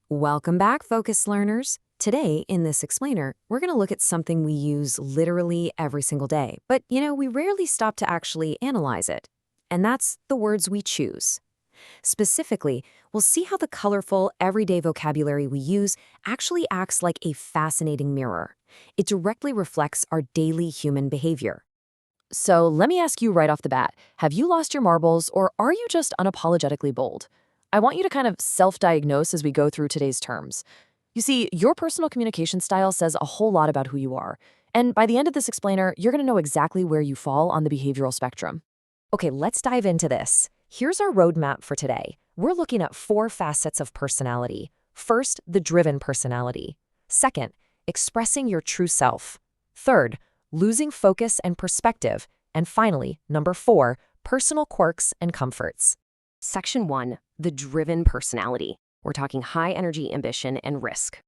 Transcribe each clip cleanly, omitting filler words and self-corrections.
Welcome back, focus learners. Today, in this explainer, we're going to look at something we use literally every single day, but we rarely stop to actually analyze it. And that's the words we choose. Specifically, we'll see how the colorful, everyday vocabulary we use actually acts like a fascinating mirror. It directly reflects our daily human behavior. So let me ask you right off the bat, have you lost your marbles or are you just unapologetically bold? I want you to kind of self-diagnose as we go through today's terms. You see, your personal communication style says a whole lot about who you are. And by the end of this explainer, you're going to know exactly where you fall on the behavioral spectrum. Okay, let's dive into this. Here's our roadmap for today. We're looking at 4 facets of personality. First, the driven personality. Second, expressing your true self. Third, losing focus and perspective. And finally, number 4, personal quirks and comforts. Section 1, the driven personality. We're talking high energy ambition and risk.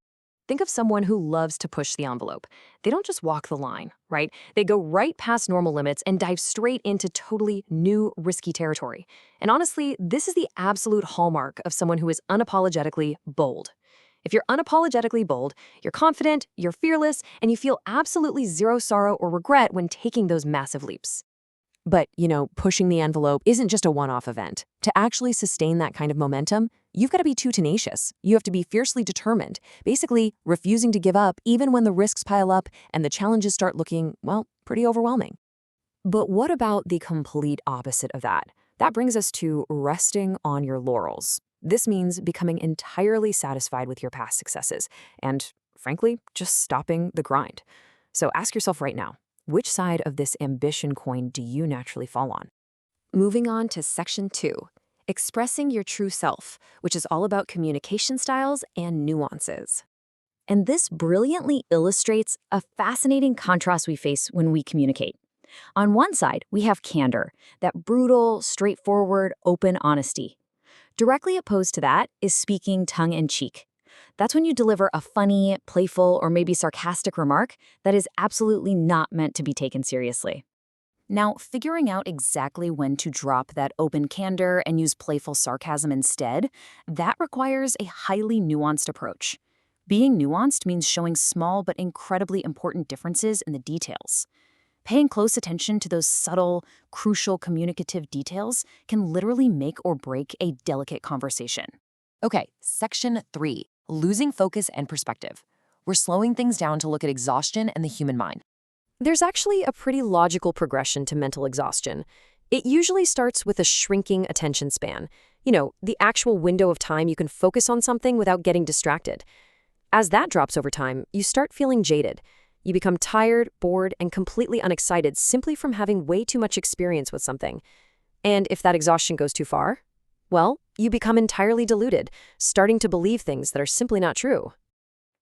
Think of someone who loves to push the envelope. They don't just walk the line, right? They go right past normal limits and dive straight into totally new, risky territory. And honestly, this is the absolute hallmark of someone who is unapologetically bold. If you're unapologetically bold, you're confident, you're fearless, and you feel absolutely zero sorrow or regret when taking those massive leaps. But, pushing the envelope isn't just a one-off event. To actually sustain that kind of momentum, you've got to be too tenacious. You have to be fiercely determined, basically refusing to give up even when the risks pile up and the challenges start looking, well, pretty overwhelming. But what about the complete opposite of that? That brings us to resting on your laurels. This means becoming entirely satisfied with your past successes and, frankly, just stopping the grind. So ask yourself right now, which side of this ambition coin do you naturally fall on? Moving on to section 2, expressing your true self, which is all about communication styles and nuances. And this brilliantly illustrates a fascinating contrast we face when we communicate. On one side, we have candor, that brutal, straightforward, open honesty. Directly opposed to that is speaking tongue-in-cheek. That's when you deliver a funny, playful, or maybe sarcastic remark that is absolutely not meant to be taken seriously. Now, figuring out exactly when to drop that open candor and use playful sarcasm instead, that requires a highly nuanced approach. Being nuanced means showing small but incredibly important differences in the details. Paying close attention to those subtle, crucial communicative details can literally make or break a delicate conversation. Okay, section 3, losing focus and perspective. We're slowing things down to look at exhaustion and the human mind. There's actually a pretty logical progression to mental exhaustion. It usually starts with a shrinking attention span. The actual window of time you can focus on something without getting distracted. As that drops over time, you start feeling jaded. You become tired, bored, and completely unexcited simply from having way too much experience with something. And if that exhaustion goes too far, well, you become entirely deluded, starting to believe things that are simply not true.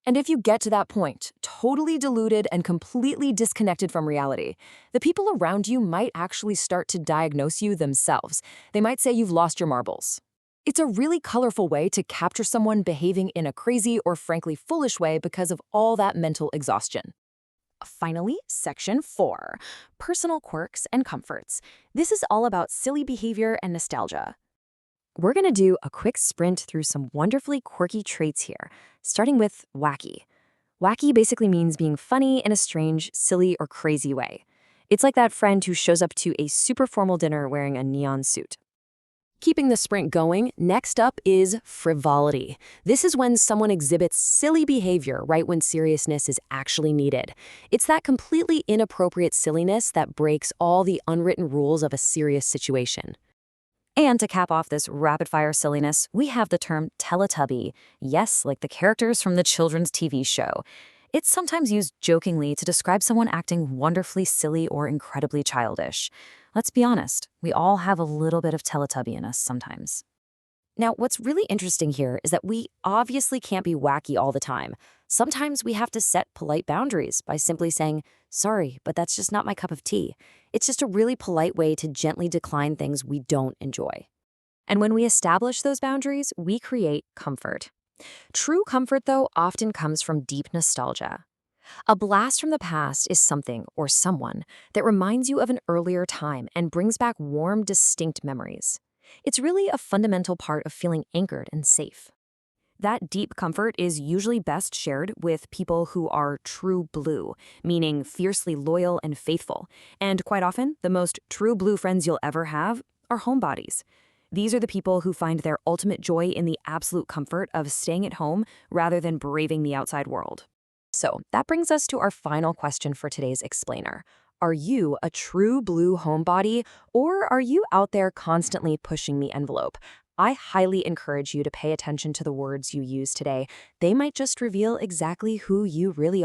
And if you get to that point, totally deluded and completely disconnected from reality, the people around you might actually start to diagnose you themselves. They might say you've lost your marbles. It's a really colorful way to capture someone behaving in a crazy or frankly foolish way because of all that mental exhaustion. Finally, section 4, personal quirks and comforts. This is all about silly behavior and nostalgia. We're going to do a quick sprint through some wonderfully quirky traits here, starting with wacky. Wacky basically means being funny in a strange, silly, or crazy way. It's like that friend who shows up to a super formal dinner wearing a neon suit. Keeping the sprint going, next up is frivolity. This is when someone exhibits silly behavior right when seriousness is actually needed. It's that completely inappropriate silliness that breaks all the unwritten rules of a serious situation. And to cap off this rapid-fire silliness, we have the term Teletubby. Yes, like the characters from the children's TV show. It's sometimes used jokingly to describe someone acting wonderfully silly or incredibly childish. Let's be honest, we all have a little bit of Teletubby in us sometimes. Now, what's really interesting here is that we obviously can't be wacky all the time. Sometimes we have to set polite boundaries by simply saying, sorry, but that's just not my cup of tea. It's just a really polite way to gently decline things we don't enjoy. And when we establish those boundaries, we create comfort. True comfort, though, often comes from deep nostalgia. A blast from the past is something or someone that reminds you of an earlier time and brings back warm, distinct memories. It's really a fundamental part of feeling anchored and safe. That deep comfort is usually best shared with people who are true blue, meaning fiercely loyal and faithful. And quite often, the most true blue friends you'll ever have are homebodies. These are the people who find their ultimate joy in the absolute comfort of staying at home rather than braving the outside world. So that brings us to our final question for today's explainer. Are you a true blue homebody, or are you out there constantly pushing the envelope? I highly encourage you to pay attention to the words you use today. They might just reveal exactly who you really are.